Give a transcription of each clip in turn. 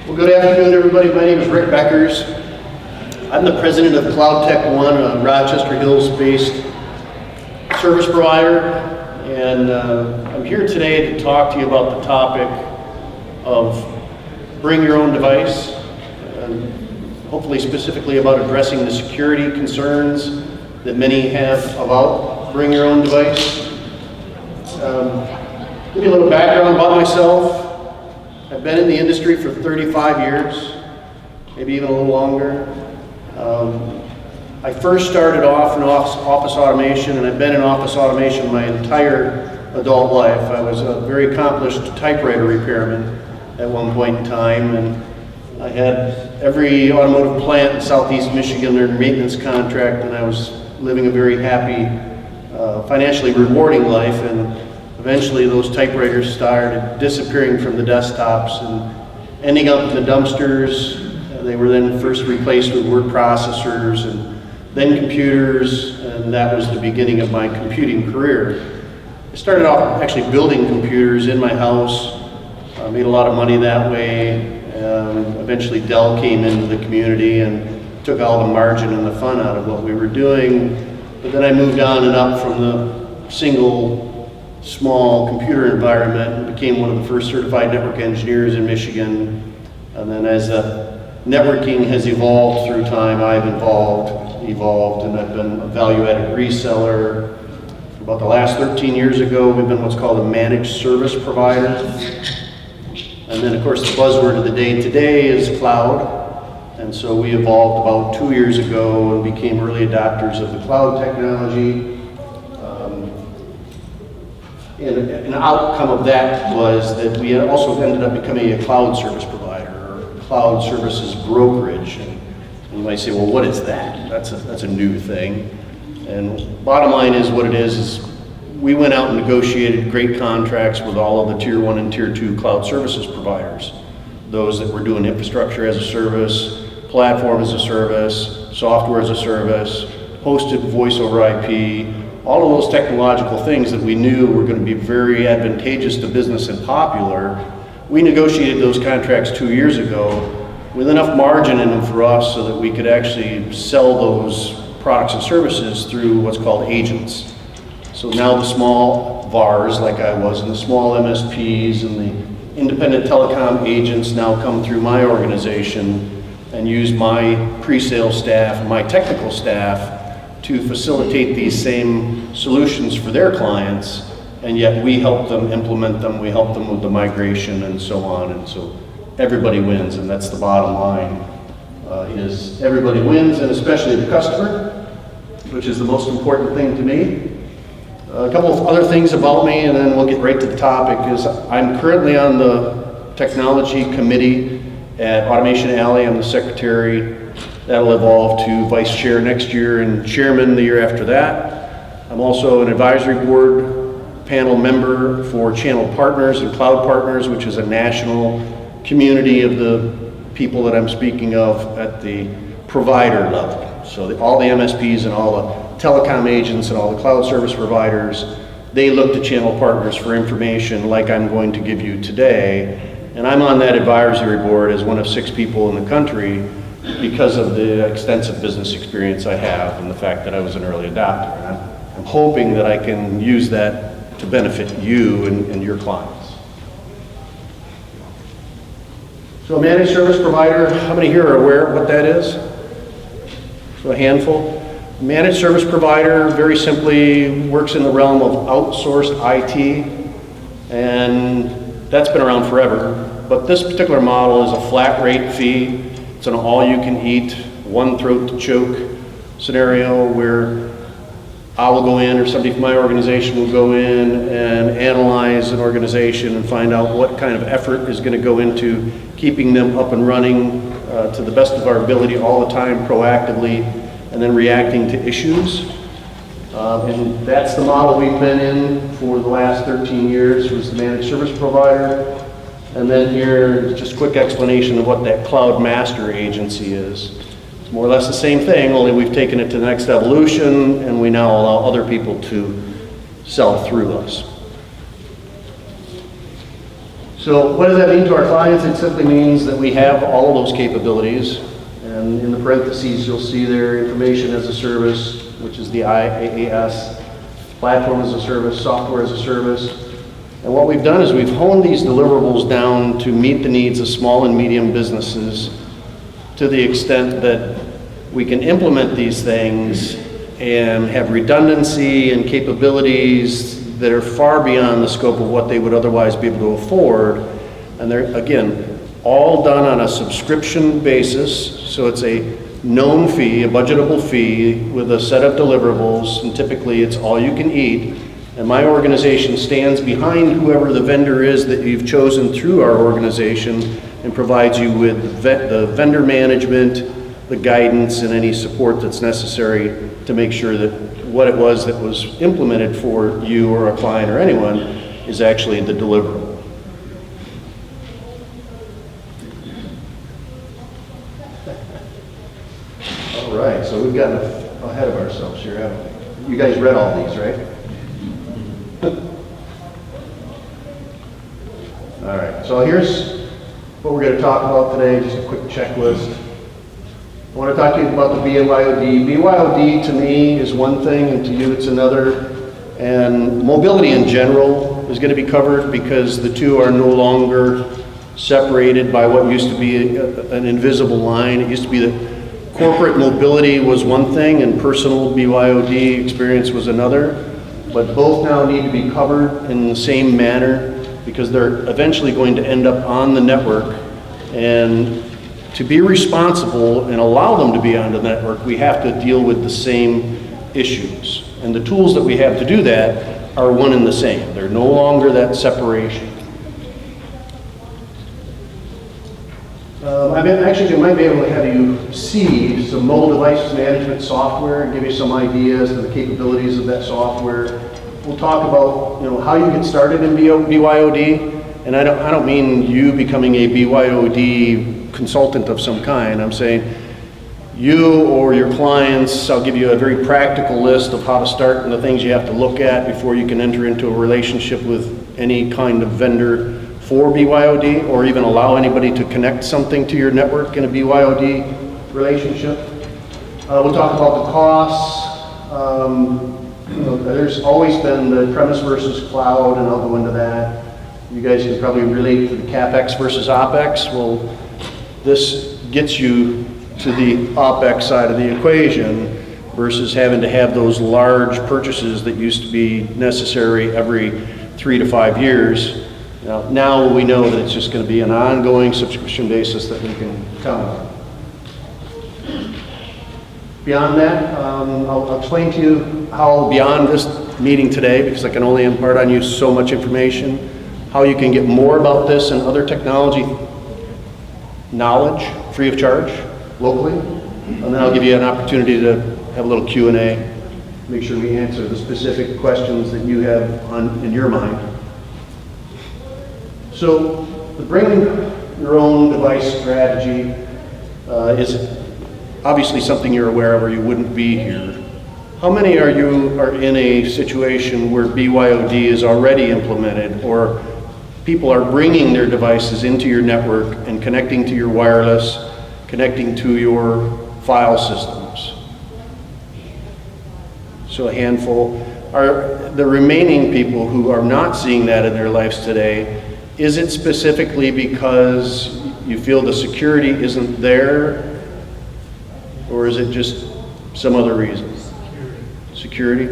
Well, good afternoon, everybody. My name is Rick Beckers. I'm the president of Cloud Tech One, a Rochester Hills-based service provider, and I'm here today to talk to you about the topic of bring your own device, and hopefully specifically about addressing the security concerns that many have about bring your own device. Give you a little background about myself. I've been in the industry for 35 years, maybe even a little longer. I first started off in office automation, and I've been in office automation my entire adult life. I was a very accomplished typewriter repairman at one point in time, and I had every automotive plant in Southeast Michigan under maintenance contract, and I was living a very happy, financially rewarding life. And eventually those typewriters started disappearing from the desktops and ending up in the dumpsters. They were then first replaced with word processors and then computers, and that was the beginning of my computing career. I started off actually building computers in my house, made a lot of money that way. Eventually Dell came into the community and took all the margin and the fun out of what we were doing. But then I moved on and up from the single small computer environment and became one of the first certified network engineers in Michigan. And then as networking has evolved through time, I've evolved, and I've been a value-added reseller. For about the last 13 years ago, we've been what's called a managed service provider. And then of course the buzzword of the day today is cloud. And so we evolved about 2 years ago and became early adopters of the cloud technology. And an outcome of that was that we also ended up becoming a cloud service provider, or cloud services brokerage. And you might say, well, what is that? That's a new thing. And bottom line is what it is we went out and negotiated great contracts with all of the tier 1 and tier 2 cloud services providers. Those that were doing infrastructure as a service, platform as a service, software as a service, hosted voice over IP, all of those technological things that we knew were going to be very advantageous to business and popular. We negotiated those contracts 2 years ago with enough margin in them for us so that we could actually sell those products and services through what's called agents. So now the small VARs, like I was, and the small MSPs and the independent telecom agents now come through my organization and use my pre-sale staff and my technical staff to facilitate these same solutions for their clients, and yet we help them implement them, we help them with the migration and so on, and so everybody wins, and that's the bottom line, is everybody wins, and especially the customer, which is the most important thing to me. A couple of other things about me, and then we'll get right to the topic, is I'm currently on the technology committee at Automation Alley. I'm the secretary. That'll evolve to vice chair next year and chairman the year after that. I'm also an advisory board panel member for Channel Partners and Cloud Partners, which is a national community of the people that I'm speaking of at the provider level. So all the MSPs and all the telecom agents and all the cloud service providers, they look to Channel Partners for information like I'm going to give you today. And I'm on that advisory board as one of 6 people in the country because of the extensive business experience I have and the fact that I was an early adopter. And I'm hoping that I can use that to benefit you and your clients. So a managed service provider, how many here are aware of what that is? So a handful. Managed service provider, very simply, works in the realm of outsourced IT, and that's been around forever. But this particular model is a flat rate fee. It's an all-you-can-eat, one throat to choke scenario where I will go in, or somebody from my organization will go in and analyze an organization and find out what kind of effort is going to go into keeping them up and running to the best of our ability all the time, proactively, and then reacting to issues. And that's the model we've been in for the last 13 years, was the managed service provider. And then here, just a quick explanation of what that cloud master agency is. It's more or less the same thing, only we've taken it to the next evolution, and we now allow other people to sell through us. So what does that mean to our clients? It simply means that we have all of those capabilities. And in the parentheses, you'll see there information as a service, which is the IaaS, platform as a service, software as a service. And what we've done is we've honed these deliverables down to meet the needs of small and medium businesses to the extent that we can implement these things and have redundancy and capabilities that are far beyond the scope of what they would otherwise be able to afford. And they're, again, all done on a subscription basis. So it's a known fee, a budgetable fee with a set of deliverables, and typically it's all you can eat. And my organization stands behind whoever the vendor is that you've chosen through our organization and provides you with the vendor management, the guidance, and any support that's necessary to make sure that what it was that was implemented for you or a client or anyone is actually the deliverable. All right, so we've gotten ahead of ourselves here, haven't we? You guys read all these, right? All right, so here's what we're going to talk about today, just a quick checklist. I want to talk to you about the BYOD. BYOD to me is one thing and to you it's another. And mobility in general is going to be covered because the two are no longer separated by what used to be an invisible line. It used to be that corporate mobility was one thing and personal BYOD experience was another. But both now need to be covered in the same manner because they're eventually going to end up on the network. And to be responsible and allow them to be on the network, we have to deal with the same issues. And the tools that we have to do that are one and the same. They're no longer that separation. I might be able to have you see some mobile device management software and give you some ideas of the capabilities of that software. We'll talk about how you get started in BYOD, and I don't mean you becoming a BYOD consultant of some kind. I'm saying you or your clients, I'll give you a very practical list of how to start and the things you have to look at before you can enter into a relationship with any kind of vendor for BYOD, or even allow anybody to connect something to your network in a BYOD relationship. We'll talk about the costs. There's always been the premise versus cloud, and I'll go into that. You guys can probably relate to the CapEx versus OpEx. Well, this gets you to the OpEx side of the equation versus having to have those large purchases that used to be necessary every 3 to 5 years. Now we know that it's just going to be an ongoing subscription basis that we can count on. Beyond that, I'll explain to you how beyond this meeting today, because I can only impart on you so much information, how you can get more about this and other technology knowledge free of charge locally. And then I'll give you an opportunity to have a little Q&A, make sure we answer the specific questions that you have in your mind. So the bring your own device strategy is obviously something you're aware of or you wouldn't be here. How many are in a situation where BYOD is already implemented, or people are bringing their devices into your network and connecting to your wireless, connecting to your file systems? So a handful. Are the remaining people who are not seeing that in their lives today, is it specifically because you feel the security isn't there, or is it just some other reason? Security?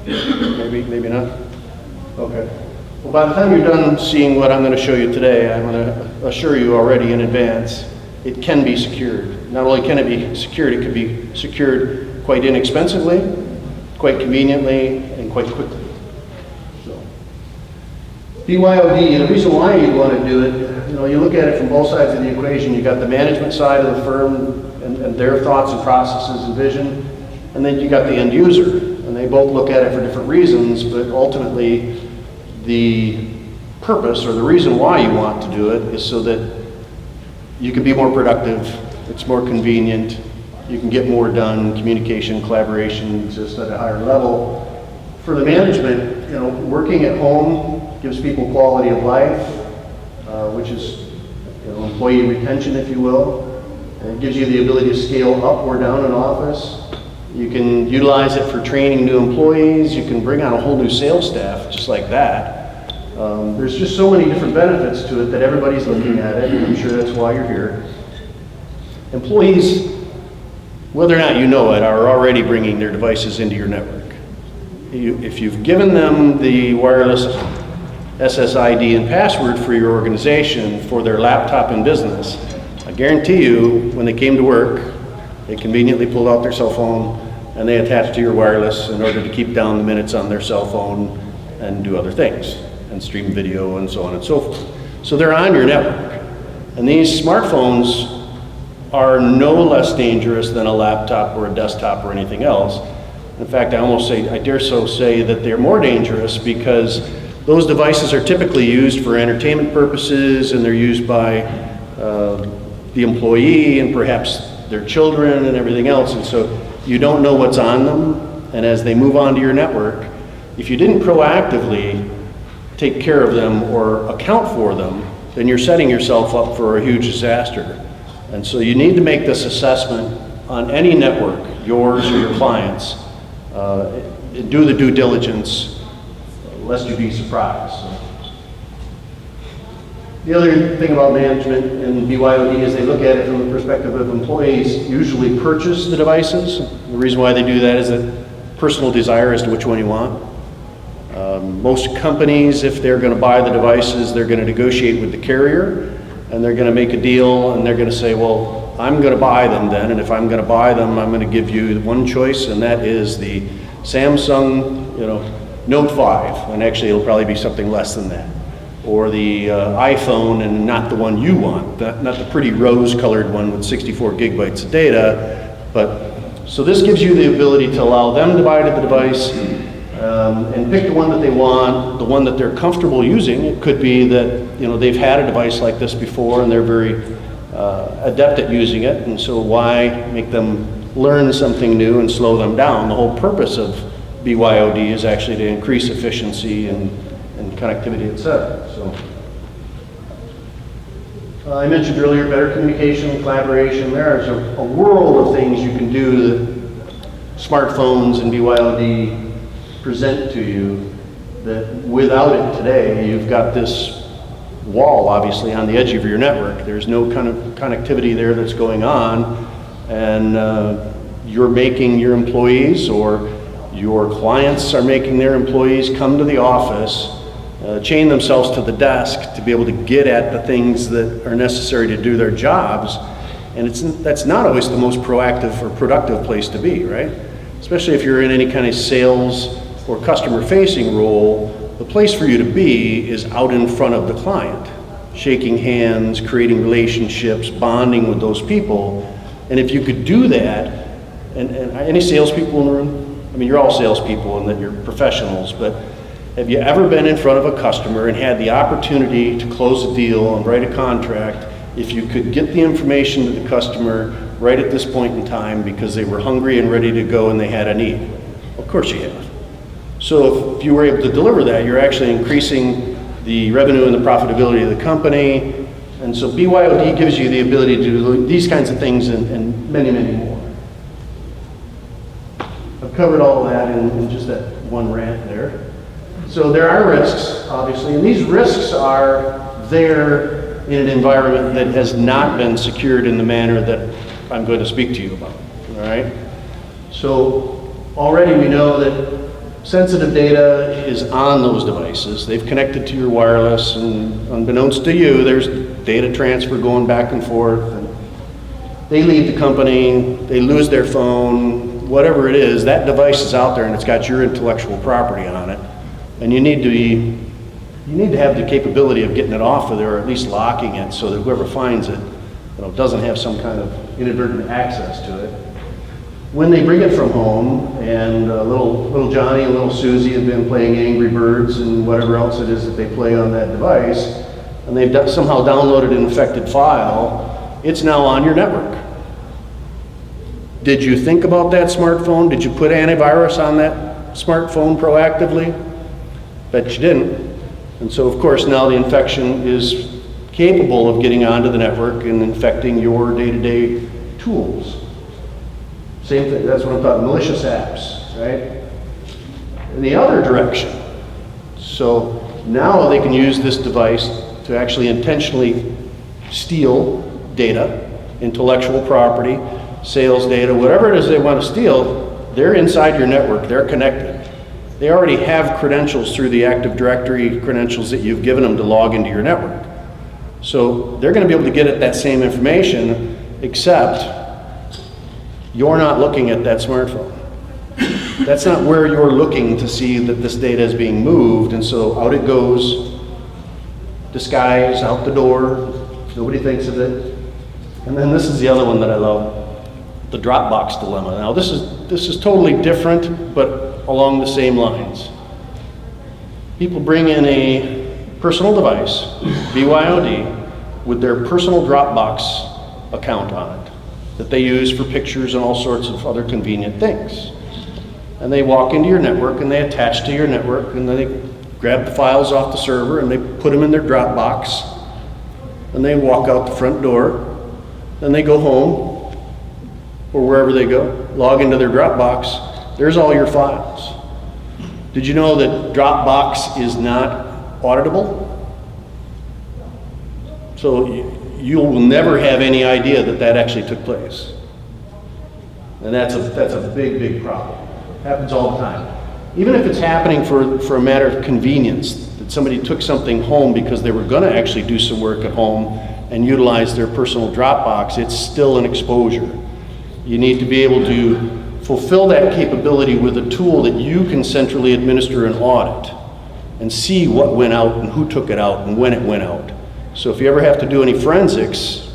Maybe not? Okay. Well, by the time you're done seeing what I'm going to show you today, I'm going to assure you already in advance, it can be secured. Not only can it be secured, it can be secured quite inexpensively, quite conveniently, and quite quickly. So, BYOD, the reason why you want to do it, you look at it from both sides of the equation. You got the management side of the firm and their thoughts and processes and vision, and then you got the end user, and they both look at it for different reasons, but ultimately the purpose or the reason why you want to do it is so that you can be more productive, it's more convenient, you can get more done, communication, collaboration exists at a higher level. For the management, working at home gives people quality of life, which is employee retention, if you will. And it gives you the ability to scale up or down an office. You can utilize it for training new employees. You can bring on a whole new sales staff just like that. There's just so many different benefits to it that everybody's looking at it, and I'm sure that's why you're here. Employees, whether or not you know it, are already bringing their devices into your network. If you've given them the wireless SSID and password for your organization for their laptop in business, I guarantee you, when they came to work, they conveniently pulled out their cell phone and they attached to your wireless in order to keep down the minutes on their cell phone and do other things, and stream video and so on and so forth. So they're on your network. And these smartphones are no less dangerous than a laptop or a desktop or anything else. In fact, I dare so say that they're more dangerous because those devices are typically used for entertainment purposes, and they're used by the employee and perhaps their children and everything else, and so you don't know what's on them, and as they move onto your network, if you didn't proactively take care of them or account for them, then you're setting yourself up for a huge disaster. And so you need to make this assessment on any network, yours or your clients. Do the due diligence, lest you be surprised. The other thing about management and BYOD is they look at it from the perspective of employees usually purchase the devices. The reason why they do that is that personal desire as to which one you want. Most companies, if they're going to buy the devices, they're going to negotiate with the carrier, and they're going to make a deal, and they're going to say, well, I'm going to buy them then, and if I'm going to buy them, I'm going to give you one choice, and that is the Samsung, Note 5, and actually it'll probably be something less than that. Or the iPhone, and not the one you want, not the pretty rose-colored one with 64 gigabytes of data. But so this gives you the ability to allow them to buy the device and pick the one that they want, the one that they're comfortable using. It could be that they've had a device like this before and they're very adept at using it, and so why make them learn something new and slow them down? The whole purpose of BYOD is actually to increase efficiency and connectivity, etc. So I mentioned earlier better communication, collaboration. There's a world of things you can do that smartphones and BYOD present to you that without it today, you've got this wall obviously on the edge of your network. There's no kind of connectivity there that's going on, and you're making your employees or your clients are making their employees come to the office, chain themselves to the desk to be able to get at the things that are necessary to do their jobs. And that's not always the most proactive or productive place to be, right? Especially if you're in any kind of sales or customer-facing role, the place for you to be is out in front of the client, shaking hands, creating relationships, bonding with those people. And if you could do that, and any salespeople in the room? I mean, you're all salespeople and that you're professionals, but have you ever been in front of a customer and had the opportunity to close a deal and write a contract if you could get the information to the customer right at this point in time because they were hungry and ready to go and they had a need? Of course you have. So if you were able to deliver that, you're actually increasing the revenue and the profitability of the company. And so BYOD gives you the ability to do these kinds of things and many, many more. I've covered all of that in just that one rant there. So there are risks, obviously, and these risks are there in an environment that has not been secured in the manner that I'm going to speak to you about, all right? So already we know that sensitive data is on those devices. They've connected to your wireless, and unbeknownst to you, there's data transfer going back and forth, and they leave the company, they lose their phone, whatever it is, that device is out there and it's got your intellectual property on it. And you need to have the capability of getting it off of there, or at least locking it so that whoever finds it, doesn't have some kind of inadvertent access to it. When they bring it from home, and little Johnny and little Susie have been playing Angry Birds and whatever else it is that they play on that device, and they've somehow downloaded an infected file, it's now on your network. Did you think about that smartphone? Did you put antivirus on that smartphone proactively? Bet you didn't. And so of course now the infection is capable of getting onto the network and infecting your day-to-day tools. Same thing, that's what I'm talking, malicious apps, right? In the other direction. So now they can use this device to actually intentionally steal data, intellectual property, sales data, whatever it is they want to steal, they're inside your network, they're connected. They already have credentials through the Active Directory credentials that you've given them to log into your network. So they're going to be able to get at that same information, except you're not looking at that smartphone. That's not where you're looking to see that this data is being moved, and so out it goes, disguise, out the door, nobody thinks of it. And then this is the other one that I love, the Dropbox dilemma. Now this is totally different, but along the same lines. People bring in a personal device, BYOD, with their personal Dropbox account on it that they use for pictures and all sorts of other convenient things. And they walk into your network and they attach to your network and then they grab the files off the server and they put them in their Dropbox and they walk out the front door. Then they go home or wherever they go, log into their Dropbox. There's all your files. Did you know that Dropbox is not auditable? So you will never have any idea that that actually took place. And that's a big, big problem. Happens all the time. Even if it's happening for a matter of convenience, that somebody took something home because they were going to actually do some work at home and utilize their personal Dropbox, it's still an exposure. You need to be able to fulfill that capability with a tool that you can centrally administer and audit and see what went out and who took it out and when it went out. So if you ever have to do any forensics,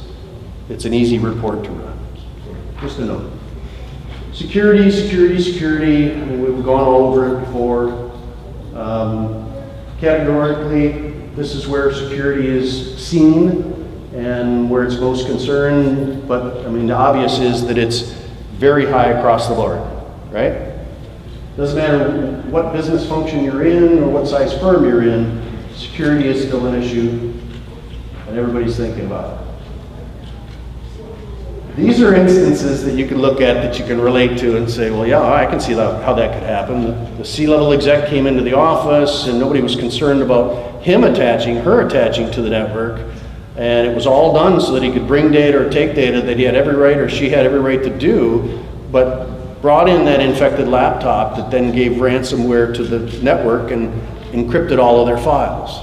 it's an easy report to run. Just a note. Security, security, security. I mean, we've gone all over it before. Categorically, this is where security is seen and where it's most concerned, but I mean, the obvious is that it's very high across the board, right? Doesn't matter what business function you're in or what size firm you're in, security is still an issue and everybody's thinking about it. These are instances that you can look at that you can relate to and say, well, yeah, I can see how that could happen. The C-level exec came into the office and nobody was concerned about him attaching, her attaching to the network, and it was all done so that he could bring data or take data that he had every right or she had every right to do, but brought in that infected laptop that then gave ransomware to the network and encrypted all of their files.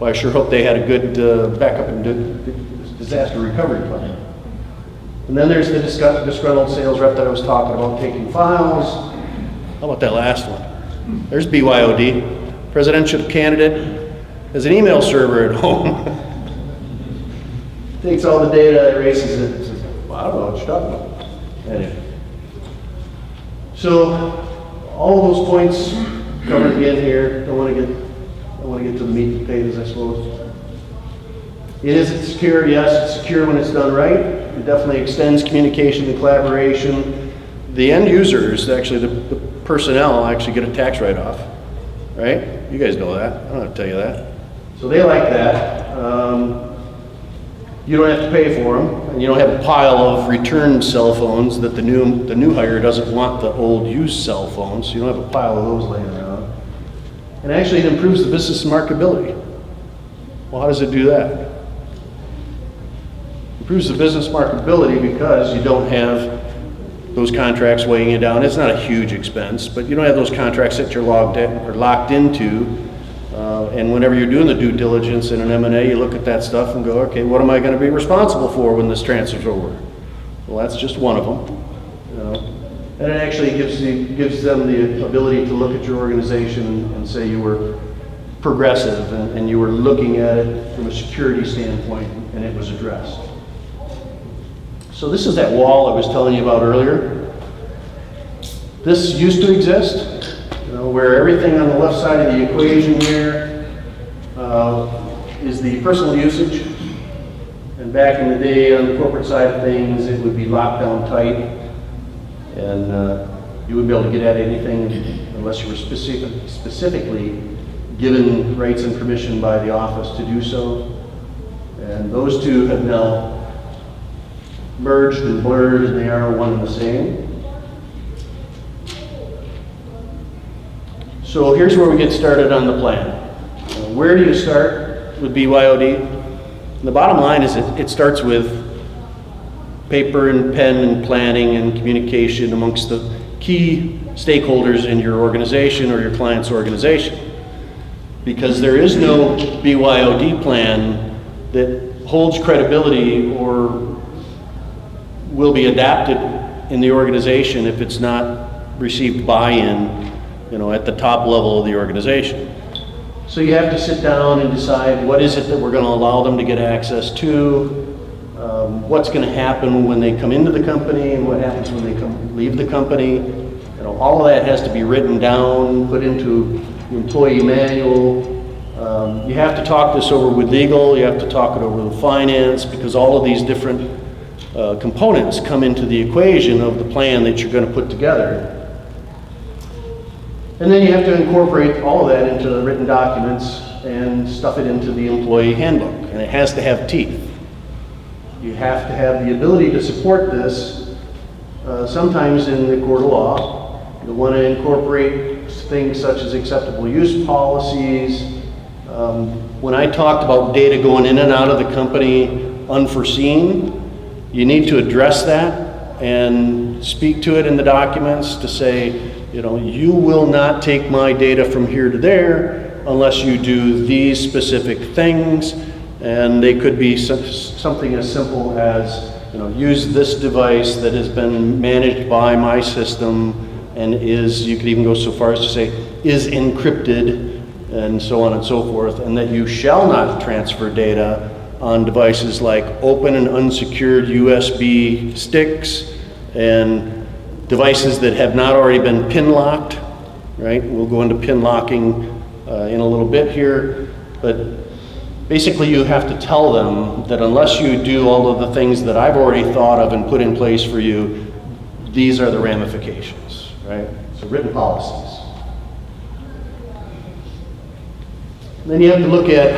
Well, I sure hope they had a good backup and disaster recovery plan. And then there's the disgruntled sales rep that I was talking about taking files. How about that last one? There's BYOD, presidential candidate, has an email server at home. Takes all the data, erases it, and says, well, I don't know what you're talking about. Anyway. So all of those points covered again here. Don't want to get to the meat and potatoes, I suppose. Is it secure? Yes, it's secure when it's done right. It definitely extends communication and collaboration. The end users, actually the personnel, actually get a tax write-off, right? You guys know that. I don't have to tell you that. So they like that. You don't have to pay for them, and you don't have a pile of returned cell phones that the new hire doesn't want the old used cell phones. So you don't have a pile of those laying around. And actually, it improves the business marketability. Well, how does it do that? Improves the business marketability because you don't have those contracts weighing you down. It's not a huge expense, but you don't have those contracts that you're locked into. And whenever you're doing the due diligence in an M&A, you look at that stuff and go, okay, what am I going to be responsible for when this transfer's over? Well, that's just one of them. You know? And it actually gives them the ability to look at your organization and say you were progressive and you were looking at it from a security standpoint and it was addressed. So this is that wall I was telling you about earlier. This used to exist, where everything on the left side of the equation here is the personal usage. And back in the day on the corporate side of things, it would be locked down tight. And you wouldn't be able to get at anything unless you were specifically given rights and permission by the office to do so. And those two have now merged and blurred, and they are one and the same. So here's where we get started on the plan. Where do you start with BYOD? The bottom line is it starts with paper and pen and planning and communication amongst the key stakeholders in your organization or your client's organization. Because there is no BYOD plan that holds credibility or will be adapted in the organization if it's not received buy-in, at the top level of the organization. So you have to sit down and decide what is it that we're going to allow them to get access to, what's going to happen when they come into the company, and what happens when they leave the company. All of that has to be written down, put into the employee manual. You have to talk this over with legal, you have to talk it over with finance, because all of these different components come into the equation of the plan that you're going to put together. And then you have to incorporate all of that into the written documents and stuff it into the employee handbook. And it has to have teeth. You have to have the ability to support this. Sometimes in the court of law, you'll want to incorporate things such as acceptable use policies. When I talked about data going in and out of the company unforeseen, you need to address that and speak to it in the documents to say, you will not take my data from here to there unless you do these specific things. And they could be something as simple as, use this device that has been managed by my system and you could even go so far as to say, is encrypted, and so on and so forth, and that you shall not transfer data on devices like open and unsecured USB sticks and devices that have not already been pin locked, right? We'll go into pin locking in a little bit here, but basically you have to tell them that unless you do all of the things that I've already thought of and put in place for you, these are the ramifications, right? So written policies. Then you have to look at,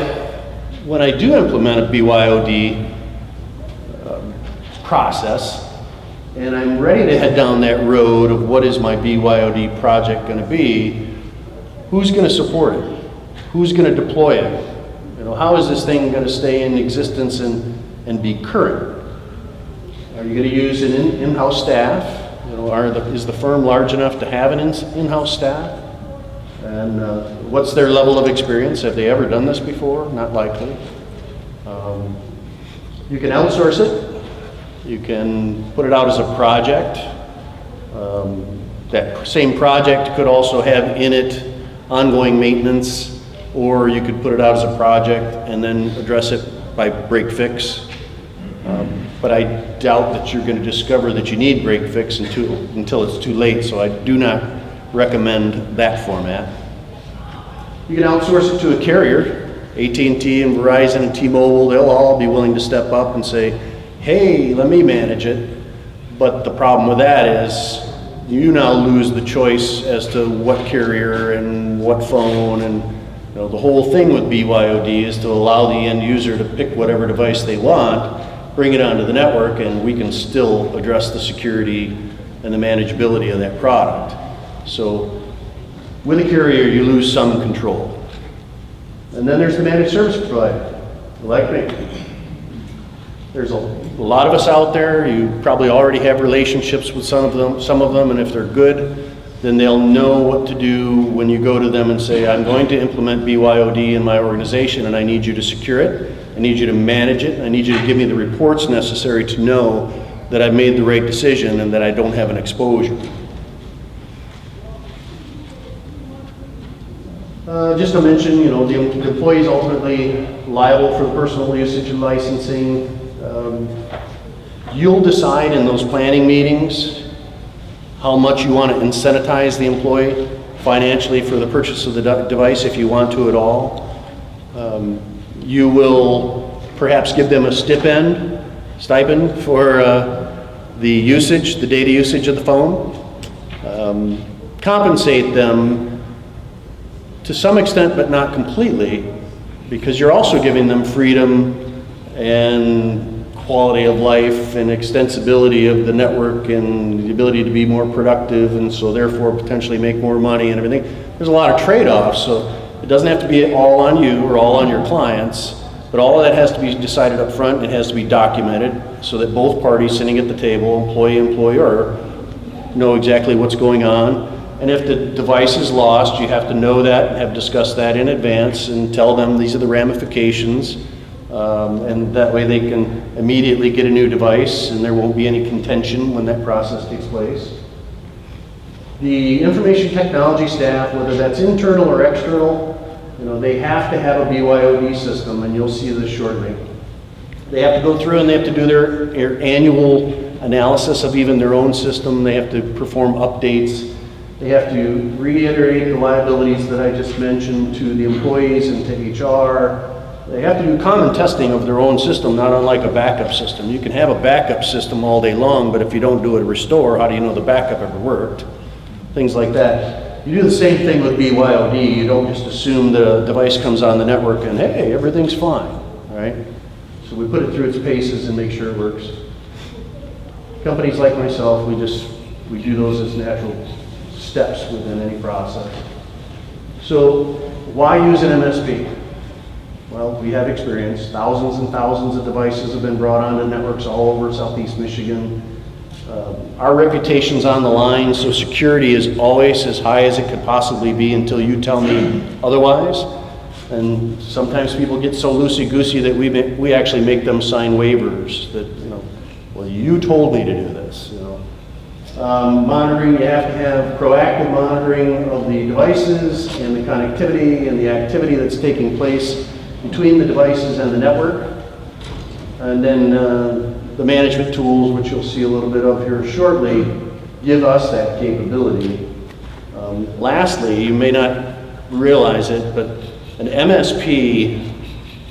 when I do implement a BYOD process, and I'm ready to head down that road of what is my BYOD project going to be, who's going to support it? Who's going to deploy it? How is this thing going to stay in existence and be current? Are you going to use an in-house staff? Is the firm large enough to have an in-house staff? And what's their level of experience? Have they ever done this before? Not likely. You can outsource it. You can put it out as a project. That same project could also have in it ongoing maintenance, or you could put it out as a project and then address it by break fix. But I doubt that you're going to discover that you need break fix until it's too late, so I do not recommend that format. You can outsource it to a carrier. AT&T and Verizon and T-Mobile, they'll all be willing to step up and say, hey, let me manage it. But the problem with that is you now lose the choice as to what carrier and what phone, and the whole thing with BYOD is to allow the end user to pick whatever device they want, bring it onto the network, and we can still address the security and the manageability of that product. So with a carrier, you lose some control. And then there's the managed service provider, like me. There's a lot of us out there. You probably already have relationships with some of them, and if they're good, then they'll know what to do when you go to them and say, I'm going to implement BYOD in my organization and I need you to secure it, I need you to manage it, I need you to give me the reports necessary to know that I've made the right decision and that I don't have an exposure. Just to mention, the employee is ultimately liable for the personal usage and licensing. You'll decide in those planning meetings how much you want to incentivize the employee financially for the purchase of the device, if you want to at all. You will perhaps give them a stipend for the usage, the data usage of the phone. Compensate them to some extent, but not completely, because you're also giving them freedom and quality of life and extensibility of the network and the ability to be more productive, and so therefore potentially make more money and everything. There's a lot of trade-offs, so it doesn't have to be all on you or all on your clients, but all of that has to be decided up front. It has to be documented so that both parties sitting at the table, employee, employer, know exactly what's going on. And if the device is lost, you have to know that and have discussed that in advance and tell them these are the ramifications. And that way they can immediately get a new device and there won't be any contention when that process takes place. The information technology staff, whether that's internal or external, they have to have a BYOD system, and you'll see this shortly. They have to go through and they have to do their annual analysis of even their own system. They have to perform updates. They have to reiterate the liabilities that I just mentioned to the employees and to HR. They have to do common testing of their own system, not unlike a backup system. You can have a backup system all day long, but if you don't do a restore, how do you know the backup ever worked? Things like that. You do the same thing with BYOD. You don't just assume the device comes on the network and, hey, everything's fine, all right? So we put it through its paces and make sure it works. Companies like myself, we do those as natural steps within any process. So why use an MSP? Well, we have experience. Thousands and thousands of devices have been brought onto networks all over Southeast Michigan. Our reputation's on the line, so security is always as high as it could possibly be until you tell me otherwise. And sometimes people get so loosey-goosey that we actually make them sign waivers that, well, you told me to do this, Monitoring, you have to have proactive monitoring of the devices and the connectivity and the activity that's taking place between the devices and the network. And then the management tools, which you'll see a little bit of here shortly, give us that capability. Lastly, you may not realize it, but an MSP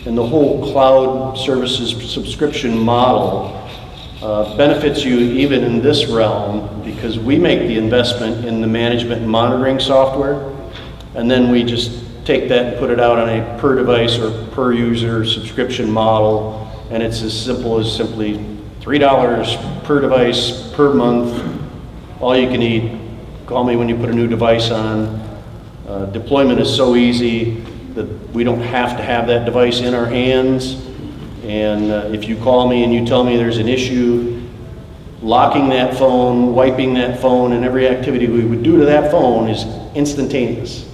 and the whole cloud services subscription model benefits you even in this realm, because we make the investment in the management and monitoring software, and then we just take that and put it out on a per device or per user subscription model, and it's as simple as simply $3 per device per month, all you can eat. Call me when you put a new device on. Deployment is so easy that we don't have to have that device in our hands. And if you call me and you tell me there's an issue, locking that phone, wiping that phone, and every activity we would do to that phone is instantaneous.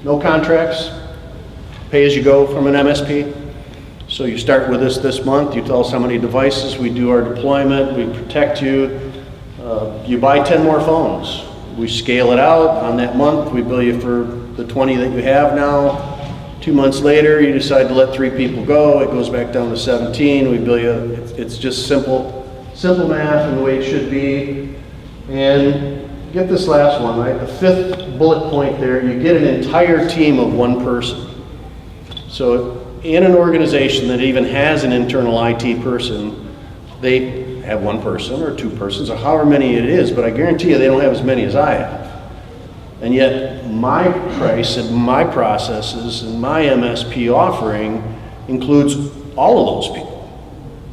No contracts, pay as you go from an MSP. So you start with us this month, you tell us how many devices, we do our deployment, we protect you. You buy 10 more phones. We scale it out. On that month, we bill you for the 20 that you have now. 2 months later, you decide to let 3 people go. It goes back down to 17. We bill you. It's just simple math and the way it should be. And get this last one, right? The 5th bullet point there, you get an entire team of 1 person. So in an organization that even has an internal IT person, they have 1 person or 2 persons or however many it is, but I guarantee you they don't have as many as I have. And yet my price and my processes and my MSP offering includes all of those people.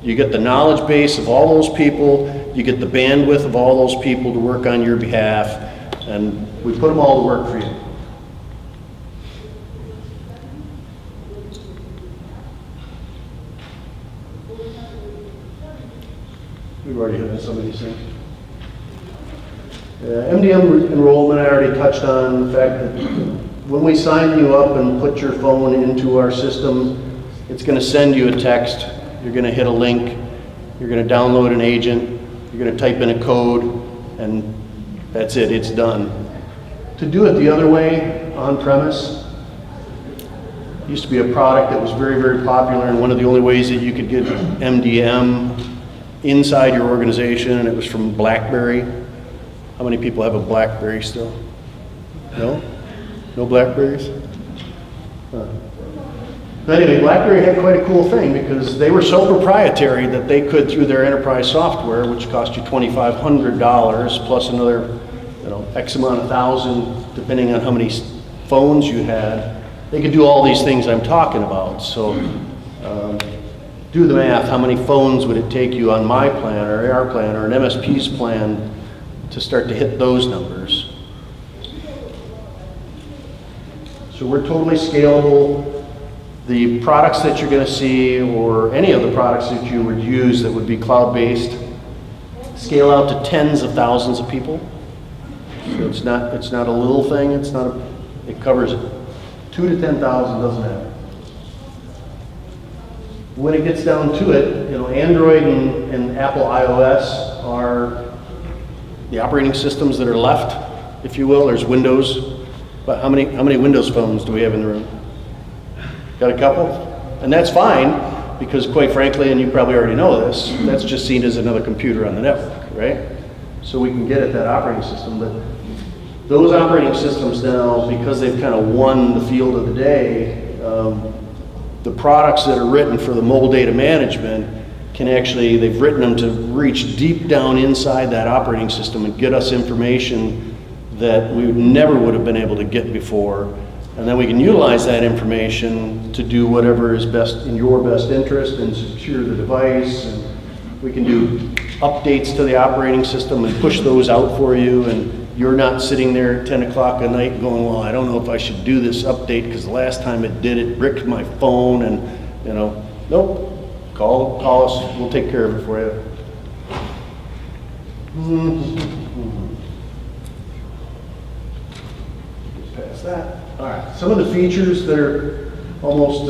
You get the knowledge base of all those people, you get the bandwidth of all those people to work on your behalf, and we put them all to work for you. We've already hit on some of these things. MDM enrollment, I already touched on the fact that when we sign you up and put your phone into our system, it's going to send you a text. You're going to hit a link. You're going to download an agent. You're going to type in a code, and that's it. It's done. To do it the other way, on-premise, used to be a product that was very, very popular, and one of the only ways that you could get MDM inside your organization, and it was from BlackBerry. How many people have a BlackBerry still? No? No Blackberries? But anyway, BlackBerry had quite a cool thing because they were so proprietary that they could, through their enterprise software, which cost you $2,500 plus another X amount of thousand, depending on how many phones you had. They could do all these things I'm talking about. So do the math. How many phones would it take you on my plan or AR plan or an MSP's plan to start to hit those numbers? So we're totally scalable. The products that you're going to see, or any of the products that you would use that would be cloud-based, scale out to tens of thousands of people. So it's not a little thing. It covers 2 to 10,000, doesn't matter. When it gets down to it, Android and Apple iOS are the operating systems that are left, if you will. There's Windows. But how many Windows phones do we have in the room? Got a couple? And that's fine, because quite frankly, and you probably already know this, that's just seen as another computer on the network, right? So we can get at that operating system, but those operating systems now, because they've kind of won the field of the day, the products that are written for the mobile data management they've written them to reach deep down inside that operating system and get us information that we never would have been able to get before. And then we can utilize that information to do whatever is best in your best interest and secure the device. And we can do updates to the operating system and push those out for you. And you're not sitting there at 10 o'clock at night going, well, I don't know if I should do this update because the last time it did it bricked my phone. And, nope, call us, we'll take care of it for you. Past that. All right, some of the features that are almost